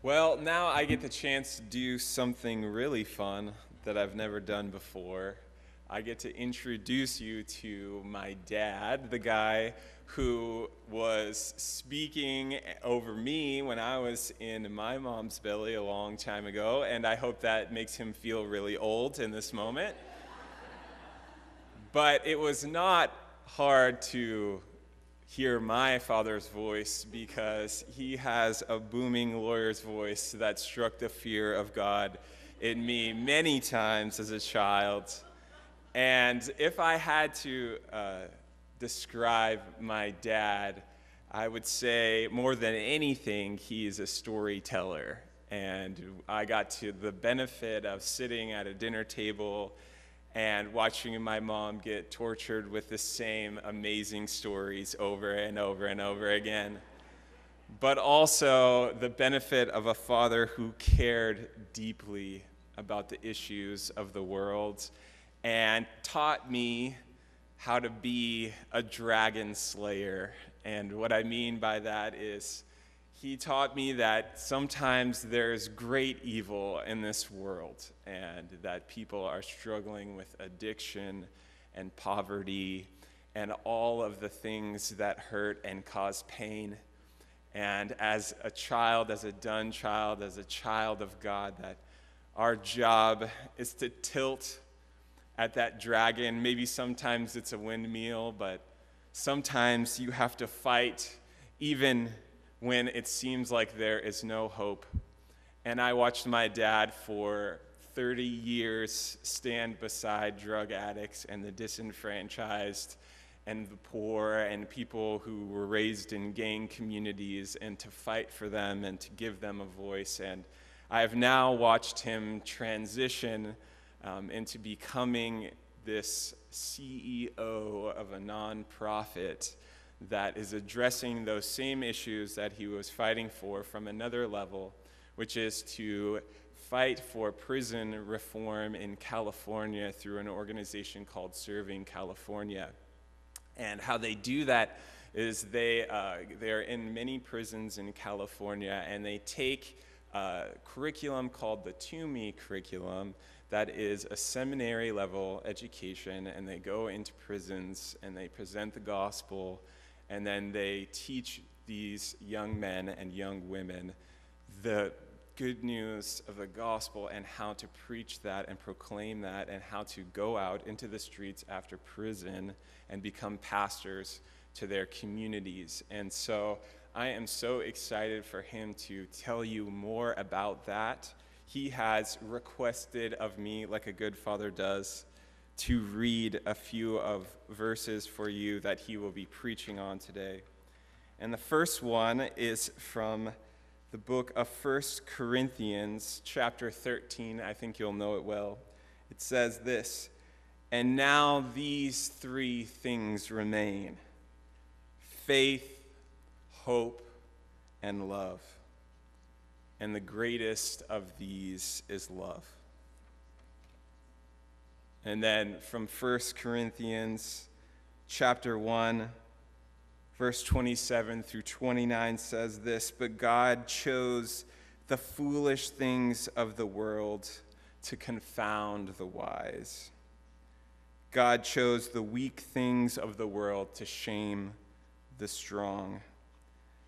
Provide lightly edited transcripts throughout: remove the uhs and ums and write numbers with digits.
Well, now I get the chance to do something really fun that I've never done before. I get to introduce you to my dad, the guy who was speaking over me when I was in my mom's belly a long time ago, and I hope that makes him feel really old in this moment. But it was not hard to hear my father's voice because he has a booming lawyer's voice that struck the fear of God in me many times as a child. And if I had to describe my dad, I would say more than anything, he is a storyteller. And I got to the benefit of sitting at a dinner table and watching my mom get tortured with the same amazing stories over and over and over again. But also the benefit of a father who cared deeply about the issues of the world and taught me how to be a dragon slayer. And what I mean by that is he taught me that sometimes there's great evil in this world and that people are struggling with addiction and poverty and all of the things that hurt and cause pain. And as a child, as a Dunn child, as a child of God, that our job is to tilt at that dragon. Maybe sometimes it's a windmill, but sometimes you have to fight even when it seems like there is no hope. And I watched my dad for 30 years stand beside drug addicts and the disenfranchised and the poor and people who were raised in gang communities and to fight for them and to give them a voice. And I have now watched him transition into becoming this CEO of a nonprofit that is addressing those same issues that he was fighting for from another level, which is to fight for prison reform in California through an organization called Serving California. And how they do that is they're in many prisons in California, and they take a curriculum called the Toomey curriculum that is a seminary level education, and they go into prisons and they present the gospel, and then they teach these young men and young women the good news of the gospel and how to preach that and proclaim that and how to go out into the streets after prison and become pastors to their communities. And so I am so excited for him to tell you more about that. He has requested of me, like a good father does, to read a few of verses for you that he will be preaching on today. And the first one is from the book of 1 Corinthians, chapter 13. I think you'll know it well. It says this: "And now these three things remain: faith, hope, and love. And the greatest of these is love." And then from 1 Corinthians chapter 1, verse 27 through 29 says this: "But God chose the foolish things of the world to confound the wise. God chose the weak things of the world to shame the strong.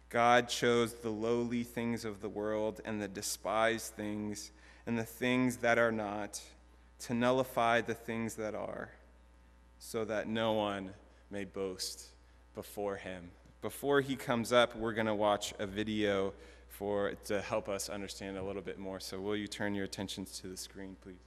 God chose the lowly things of the world and the despised things and the things that are not, to nullify the things that are, so that no one may boast before him." Before he comes up, we're going to watch a video to help us understand a little bit more. So will you turn your attentions to the screen, please?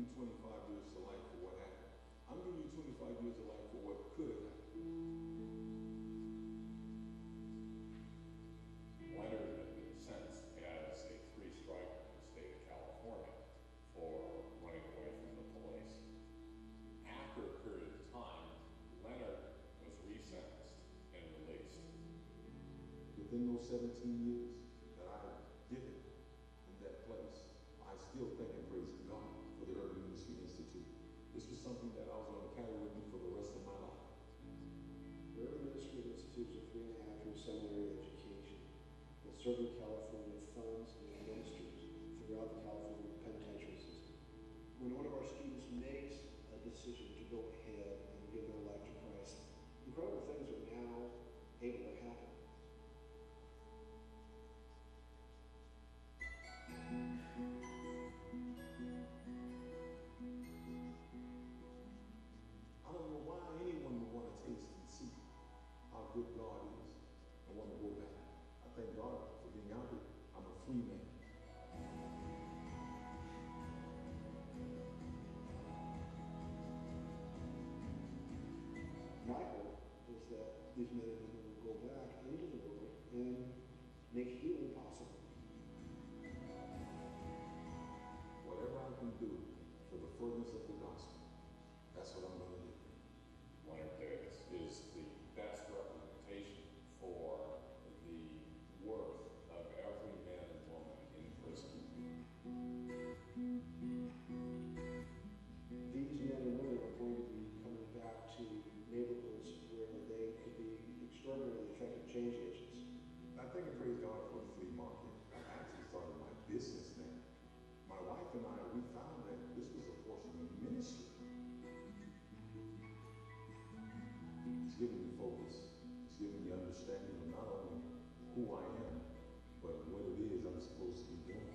you 25 years to life for what happened. I'm giving you 25 years of life for what could have happened. Leonard had been sentenced as a three-striker in the state of California for running away from the police. After a period of time, Leonard was resentenced and released. Within those 17 years that I did it in that place, I still thank and praise God for the Urban Ministry Institute. This was something that I was going to carry with me for the rest of my life. The Urban Ministry Institute is a 3.5-year seminary education that Southern California funds and administers throughout the California penitentiary system. When one of our students makes a decision to go ahead and give their life to Christ, incredible things are now able to happen. I don't know why anyone would want to taste and see how good God is and want to go back. I thank God for being out here. I'm a free man. My hope is that these men and women will go back into the world and make healing possible. Whatever I can do for the furtherance of the gospel, that's what I'm going to do. Leonard Davis is the best representation for the worth of every man and woman in prison. These men and women are going to be coming back to neighborhoods where they could be extraordinarily effective change agents. I thank and praise God for the flea market. I actually started my business there. My wife and I, we found that this was a portion of ministry. It's giving me focus. It's giving me understanding of not only who I am, but what it is I'm supposed to be doing.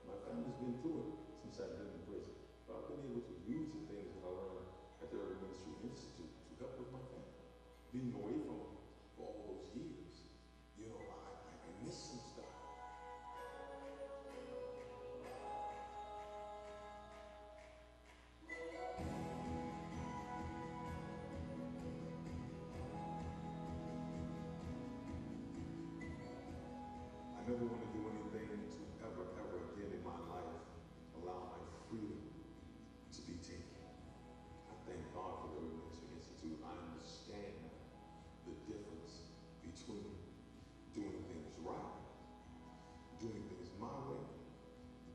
My family's been through it since I've been in prison. But I've been able to use the things that I learned at the Urban Ministry Institute to help with my family. Being away from them for all those years, you know, I miss some stuff. I never want to do anything to ever again in my life allow my freedom to be taken. I thank God for the Urban Ministry Institute. I understand the difference between doing things right, doing things my way,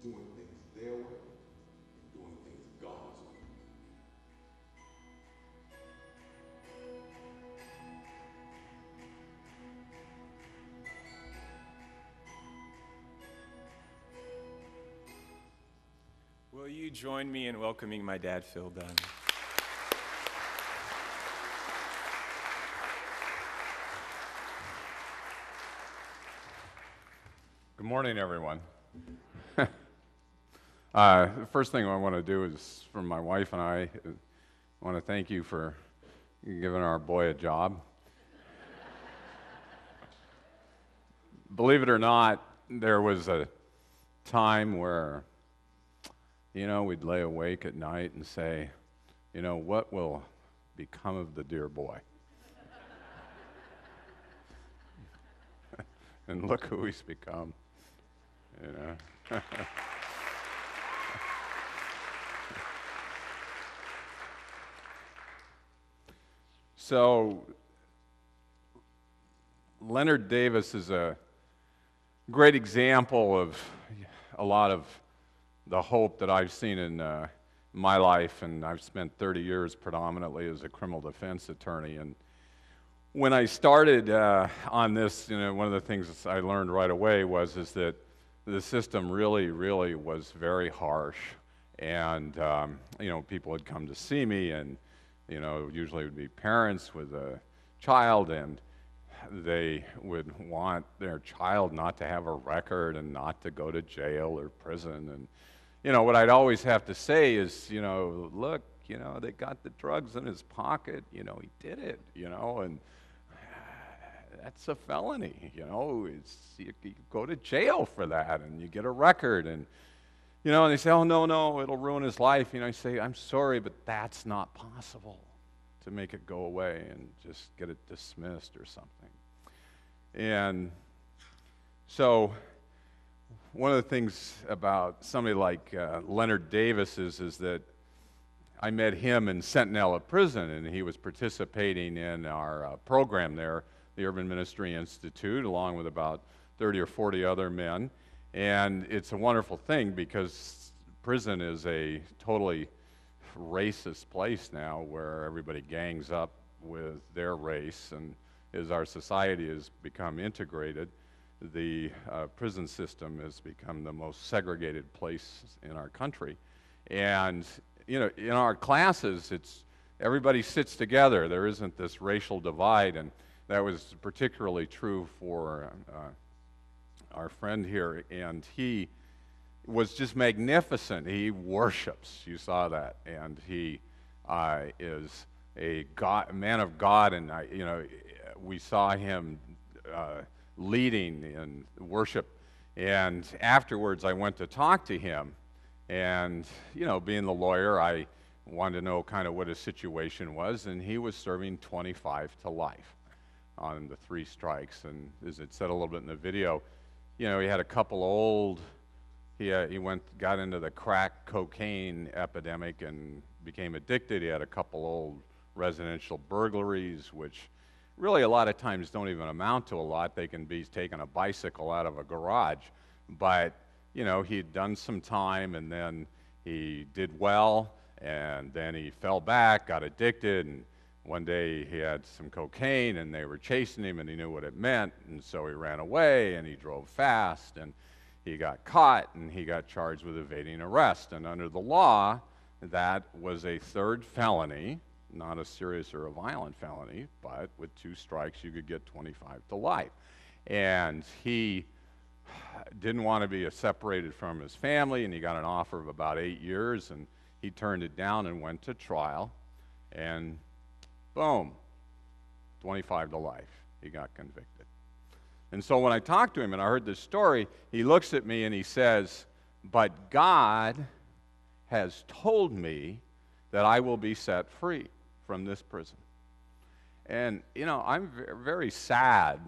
doing things their way, and doing things God's way. Will you join me in welcoming my dad, Phil Dunn? Good morning, everyone. The first thing I want to do is, for my wife and I want to thank you for giving our boy a job. Believe it or not, there was a time where, you know, we'd lay awake at night and say, you know, what will become of the dear boy? And look who he's become, you know. So, Leonard Davis is a great example of a lot of the hope that I've seen in my life, and I've spent 30 years predominantly as a criminal defense attorney. And when I started on this, you know, one of the things I learned right away is that the system really was very harsh, and you know, people would come to see me, and you know, usually it would be parents with a child, and they would want their child not to have a record and not to go to jail or prison. And you know, what I'd always have to say is, you know, look, you know, they got the drugs in his pocket, you know, he did it, you know, and that's a felony, you know. You go to jail for that, and you get a record, and and they say, oh, no, it'll ruin his life. I say, I'm sorry, but that's not possible, to make it go away and just get it dismissed or something. And so one of the things about somebody like Leonard Davis is that I met him in Sentinella Prison, and he was participating in our program there, the Urban Ministry Institute, along with about 30 or 40 other men. And it's a wonderful thing because prison is a totally racist place now where everybody gangs up with their race. And as our society has become integrated, the prison system has become the most segregated place in our country. And in our classes, everybody sits together. There isn't this racial divide, and that was particularly true for our friend here, and he was just magnificent. He worships, you saw that, and he is a man of God, and we saw him leading in worship. And afterwards, I went to talk to him, and being the lawyer, I wanted to know kind of what his situation was, and he was serving 25 to life on the 3 strikes. And as it said a little bit in the video, he had a couple he got into the crack cocaine epidemic and became addicted. He had a couple old residential burglaries, which really a lot of times don't even amount to a lot. They can be taking a bicycle out of a garage. But, he'd done some time, and then he did well, and then he fell back, got addicted, and one day he had some cocaine, and they were chasing him, and he knew what it meant, and so he ran away, and he drove fast, and he got caught, and he got charged with evading arrest. And under the law, that was a 3rd felony, not a serious or a violent felony, but with 2 strikes, you could get 25 to life. And he didn't want to be separated from his family, and he got an offer of about 8 years, and he turned it down and went to trial, and boom, 25 to life. He got convicted. And so when I talked to him and I heard this story, he looks at me and he says, but God has told me that I will be set free from this prison. And, I'm very sad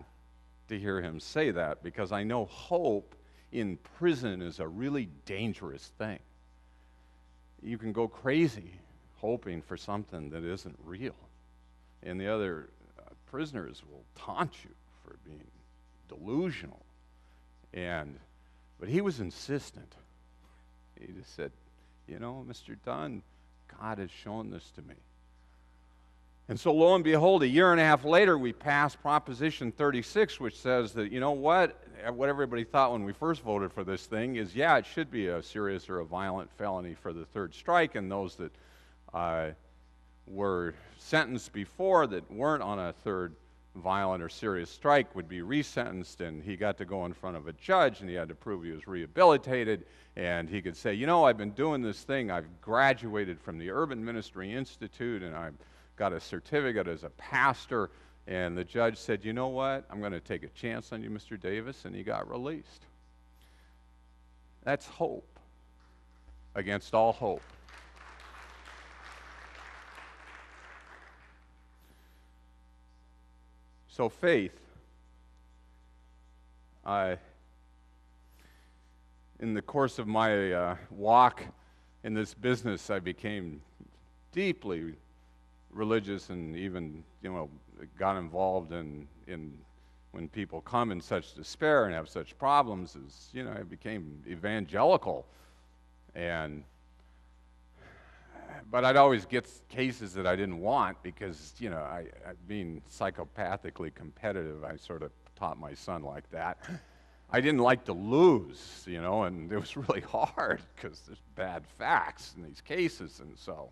to hear him say that, because I know hope in prison is a really dangerous thing. You can go crazy hoping for something that isn't real. And the other prisoners will taunt you for being delusional. But he was insistent. He just said, Mr. Dunn, God has shown this to me. And so lo and behold, a year and a half later, we passed Proposition 36, which says that, what everybody thought when we first voted for this thing is, yeah, it should be a serious or a violent felony for the 3rd strike, and those that were sentenced before that weren't on a 3rd violent or serious strike would be resentenced, and he got to go in front of a judge, and he had to prove he was rehabilitated, and he could say, I've been doing this thing. I've graduated from the Urban Ministry Institute, and I've got a certificate as a pastor. And the judge said, you know what? I'm going to take a chance on you, Mr. Davis, and he got released. That's hope against all hope. So faith, in the course of my walk in this business, I became deeply religious, and even got involved in when people come in such despair and have such problems, as I became evangelical, but I'd always get cases that I didn't want because I being psychopathically competitive, I sort of taught my son like that. I didn't like to lose, and it was really hard because there's bad facts in these cases. And so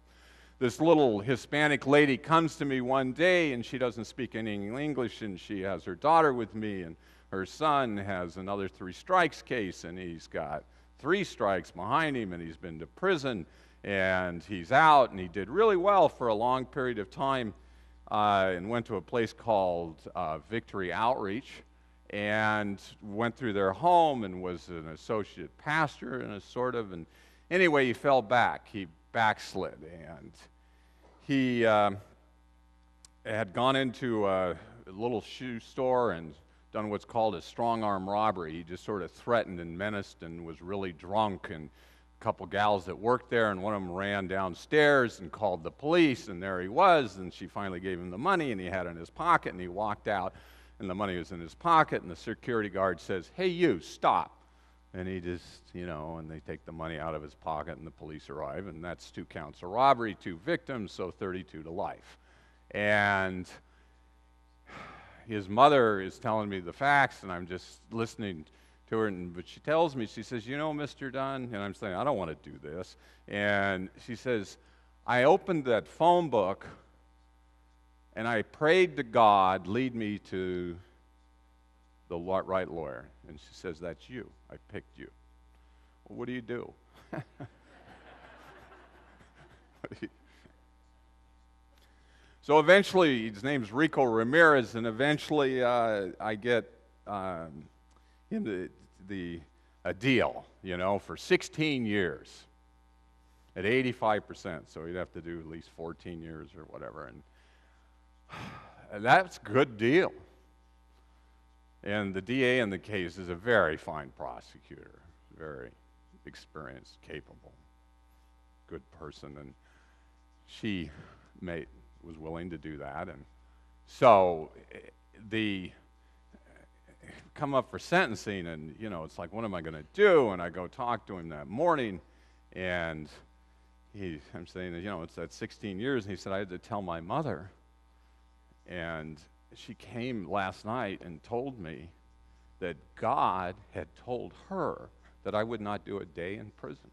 this little Hispanic lady comes to me one day, and she doesn't speak any English, and she has her daughter with me, and her son has another 3 strikes case, and he's got 3 strikes behind him, and he's been to prison, and he's out, and he did really well for a long period of time. and went to a place called Victory Outreach, and went through their home and was an associate pastor and a sort of, and anyway, he fell back. He backslid, and he had gone into a little shoe store and done what's called a strong arm robbery. He just sort of threatened and menaced and was really drunk, and a couple gals that worked there, and one of them ran downstairs and called the police, and there he was, and she finally gave him the money, and he had it in his pocket, and he walked out, and the money was in his pocket, and the security guard says, "Hey, you, stop." And he just, and they take the money out of his pocket, and the police arrive, and that's 2 counts of robbery, 2 victims, so 32 to life. And his mother is telling me the facts, and I'm just listening to her, but she tells me, she says, Mr. Dunn, and I'm saying, I don't want to do this. And she says, I opened that phone book, and I prayed to God, lead me to the right lawyer. And she says, that's you. I picked you. Well, what do you do? So eventually, his name's Rico Ramirez, and eventually I get him a deal, for 16 years at 85%. So he'd have to do at least 14 years or whatever. And that's a good deal. And the DA in the case is a very fine prosecutor, very experienced, capable, good person. And she was willing to do that. And so come up for sentencing, and it's like, what am I going to do? And I go talk to him that morning, and I'm saying, it's that 16 years, and he said, I had to tell my mother. And she came last night and told me that God had told her that I would not do a day in prison.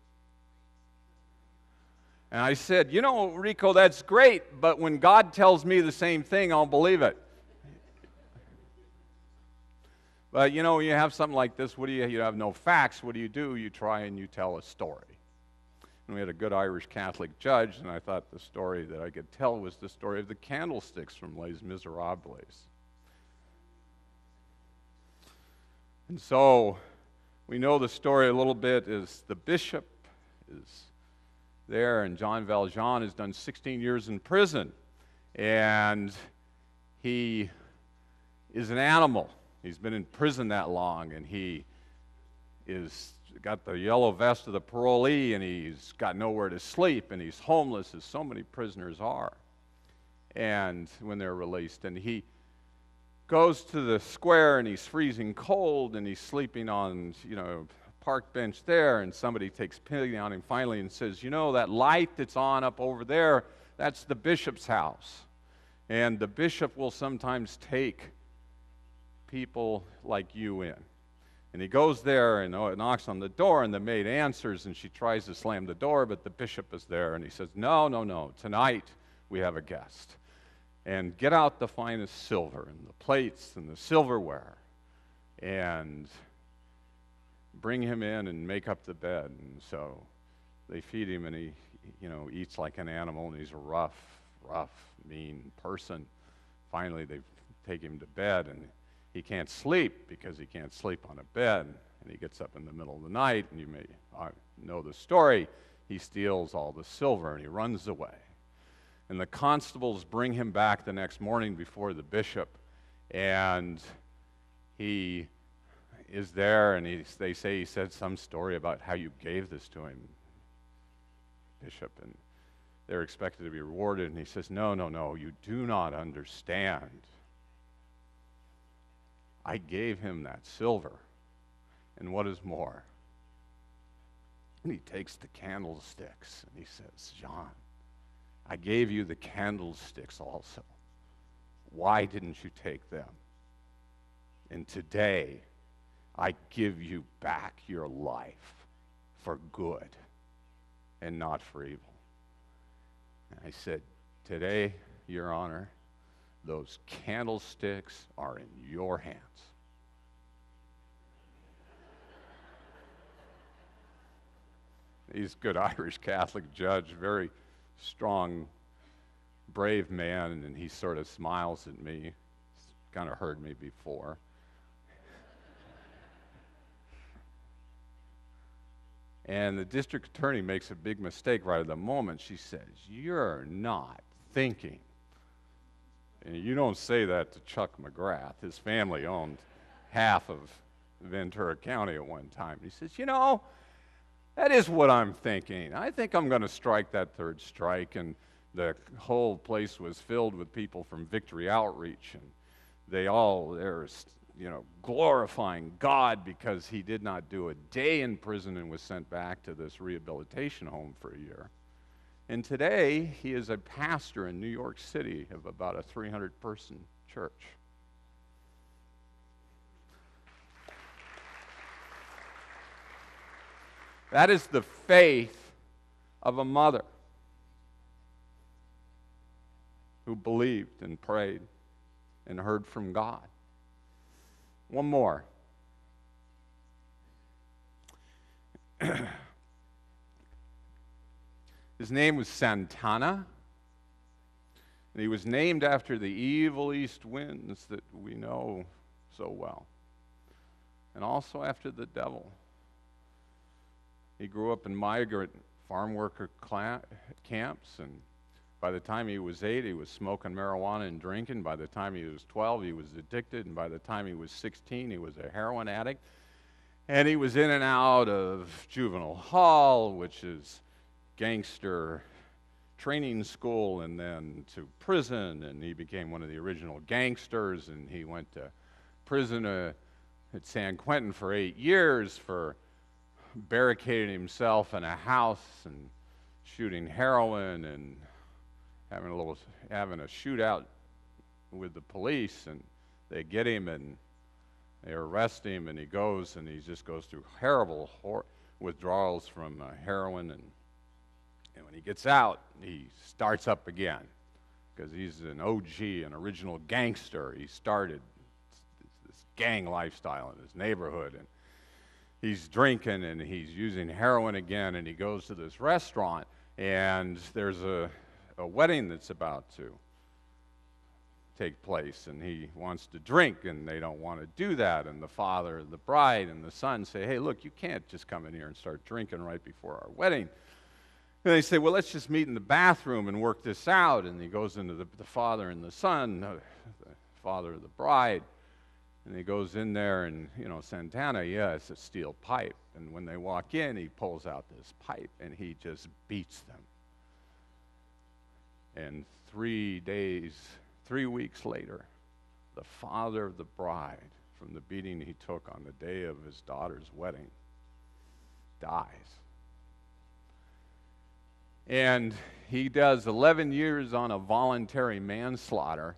And I said, Rico, that's great, but when God tells me the same thing, I'll believe it. But, you have something like this, you have no facts, what do? You try and you tell a story. And we had a good Irish Catholic judge, and I thought the story that I could tell was the story of the candlesticks from Les Miserables. And so we know the story a little bit is the bishop is there, and John Valjean has done 16 years in prison, and he is an animal. He's been in prison that long, and he is got the yellow vest of the parolee, and he's got nowhere to sleep, and he's homeless, as so many prisoners are. And when they're released, and he goes to the square, and he's freezing cold, and he's sleeping on, a park bench there, and somebody takes pity on him finally and says, that light that's on up over there, that's the bishop's house. And the bishop will sometimes take people like you in. And he goes there and knocks on the door, and the maid answers, and she tries to slam the door, but the bishop is there, and he says, no, tonight we have a guest. And get out the finest silver, and the plates, and the silverware, and bring him in and make up the bed. And so they feed him, and he, eats like an animal, and he's a rough, mean person. Finally, they take him to bed, and he can't sleep because he can't sleep on a bed, and he gets up in the middle of the night, and you may know the story. He steals all the silver, and he runs away. And the constables bring him back the next morning before the bishop, and he is there, and they say he said some story about how you gave this to him, bishop, and they're expected to be rewarded, and he says, no, you do not understand. I gave him that silver, and what is more, and he takes the candlesticks, and he says, John, I gave you the candlesticks also. Why didn't you take them? And today, I give you back your life for good and not for evil. And I said, today, Your Honor, those candlesticks are in your hands. He's a good Irish Catholic judge, very strong brave man, and he sort of smiles at me. He's kind of heard me before. And the district attorney makes a big mistake right at the moment. She says, "You're not thinking." And you don't say that to Chuck McGrath. His family owned half of Ventura County at one time. He says, "You know, that is what I'm thinking. I think I'm going to strike that third strike." And the whole place was filled with people from Victory Outreach, and they're glorifying God because he did not do a day in prison and was sent back to this rehabilitation home for a year. And today, he is a pastor in New York City of about a 300-person church. That is the faith of a mother who believed and prayed and heard from God. One more. His name was Santana, and he was named after the evil east winds that we know so well, and also after the devil. He grew up in migrant farm worker camps, and by the time he was 8, he was smoking marijuana and drinking. By the time he was 12, he was addicted, and by the time he was 16, he was a heroin addict. And he was in and out of juvenile hall, which is gangster training school, and then to prison, and he became one of the original gangsters, and he went to prison at San Quentin for 8 years for barricading himself in a house and shooting heroin and having a shootout with the police, and they get him and they arrest him, and he just goes through horrible withdrawals from heroin, and when he gets out, he starts up again because he's an OG, an original gangster. He started this gang lifestyle in his neighborhood, and he's drinking and he's using heroin again, and he goes to this restaurant, and there's a wedding that's about to take place, and he wants to drink, and they don't want to do that, and the father, the bride, and the son say, "Hey, look, you can't just come in here and start drinking right before our wedding." And they say, "Well, let's just meet in the bathroom and work this out." And he goes into the father and the son, the father of the bride, and he goes in there, and, Santana, it's a steel pipe. And when they walk in, he pulls out this pipe, and he just beats them. And 3 weeks later, the father of the bride, from the beating he took on the day of his daughter's wedding, dies. And he does 11 years on a voluntary manslaughter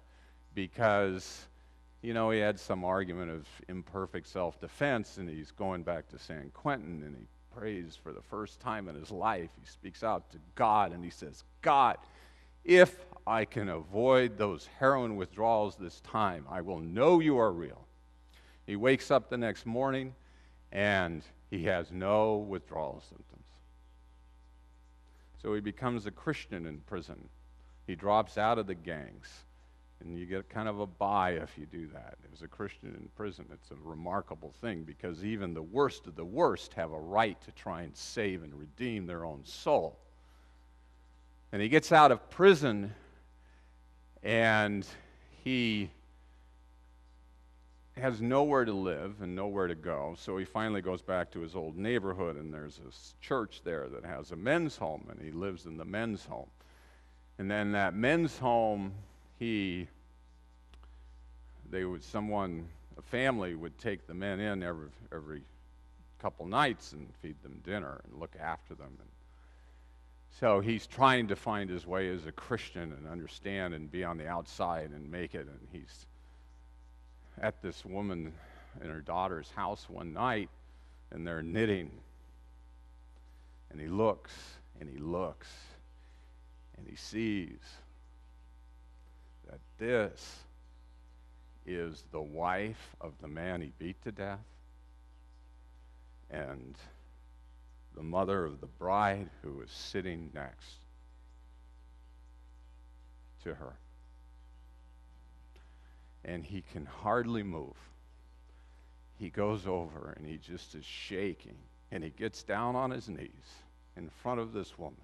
because, he had some argument of imperfect self-defense, and he's going back to San Quentin, and he prays for the first time in his life. He speaks out to God, and he says, "God, if I can avoid those heroin withdrawals this time, I will know you are real." He wakes up the next morning, and he has no withdrawal symptoms. So he becomes a Christian in prison. He drops out of the gangs, and you get kind of a buy if you do that. As a Christian in prison, it's a remarkable thing because even the worst of the worst have a right to try and save and redeem their own soul. And he gets out of prison, and he has nowhere to live and nowhere to go, so he finally goes back to his old neighborhood, and there's this church there that has a men's home, and he lives in the men's home. And then that men's home, a family would take the men in every couple nights and feed them dinner and look after them. And so he's trying to find his way as a Christian and understand and be on the outside and make it. And he's at this woman in her daughter's house one night, and they're knitting. And he looks, and he looks, and he sees that this is the wife of the man he beat to death, and the mother of the bride who is sitting next to her. And he can hardly move. He goes over and he just is shaking. And he gets down on his knees in front of this woman.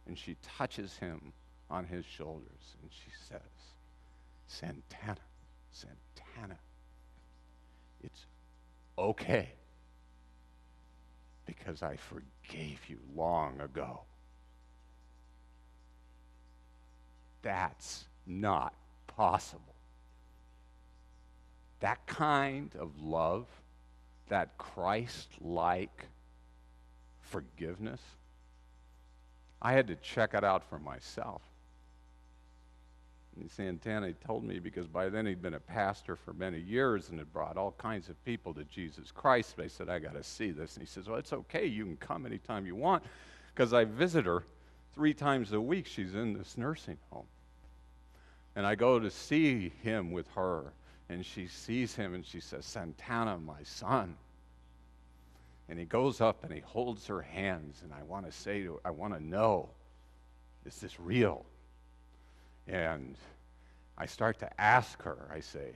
And she touches him on his shoulders. And she says, Santana, Santana, it's okay. Because I forgave you long ago. That's not possible. That kind of love, that Christ-like forgiveness, I had to check it out for myself. And Santana told me, because by then he'd been a pastor for many years and had brought all kinds of people to Jesus Christ. They said, I got to see this. And he says, well, it's okay. You can come anytime you want, because I visit her 3 times a week. She's in this nursing home. And I go to see him with her. And she sees him and she says, Santana, my son. And he goes up and he holds her hands. And I want to say to her, I want to know, is this real? And I start to ask her, I say,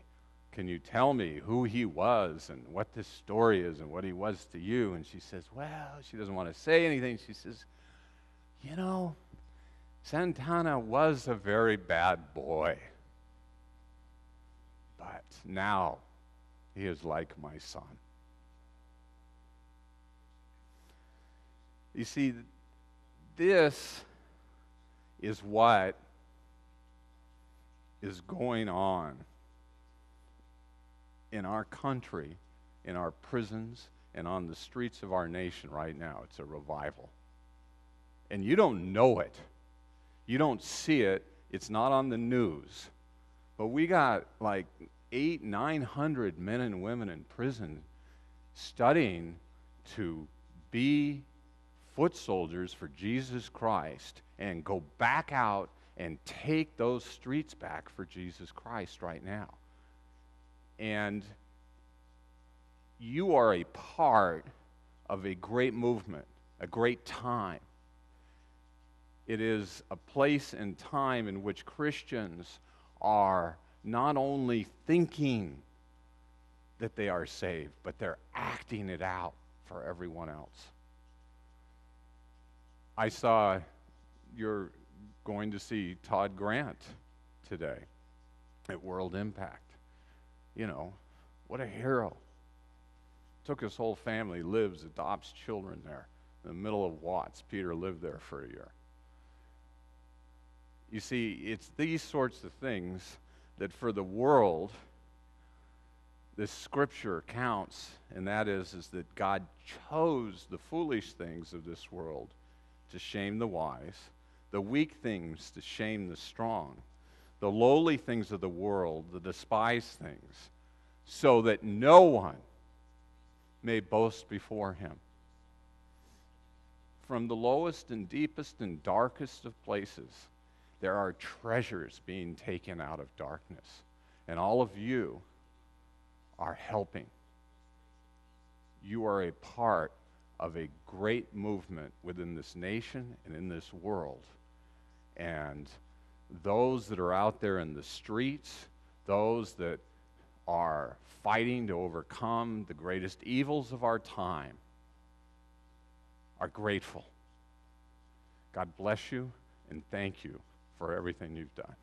can you tell me who he was and what this story is and what he was to you? And she says, well, she doesn't want to say anything. She says, you know, Santana was a very bad boy. But now he is like my son. You see, this is what is going on in our country, in our prisons, and on the streets of our nation right now. It's a revival. And you don't know it. You don't see it. It's not on the news. But we got like 800-900 men and women in prison studying to be foot soldiers for Jesus Christ and go back out and take those streets back for Jesus Christ right now. And you are a part of a great movement, a great time. It is a place and time in which Christians are not only thinking that they are saved, but they're acting it out for everyone else. I saw you're going to see Todd Grant today at World Impact. You know, what a hero. Took his whole family, lives, adopts children there in the middle of Watts. Peter lived there for a year. You see, it's these sorts of things that for the world, this scripture counts, and that is that God chose the foolish things of this world to shame the wise, the weak things to shame the strong, the lowly things of the world, the despised things, so that no one may boast before him. From the lowest and deepest and darkest of places, there are treasures being taken out of darkness. And all of you are helping. You are a part of a great movement within this nation and in this world. And those that are out there in the streets, those that are fighting to overcome the greatest evils of our time, are grateful. God bless you and thank you for everything you've done.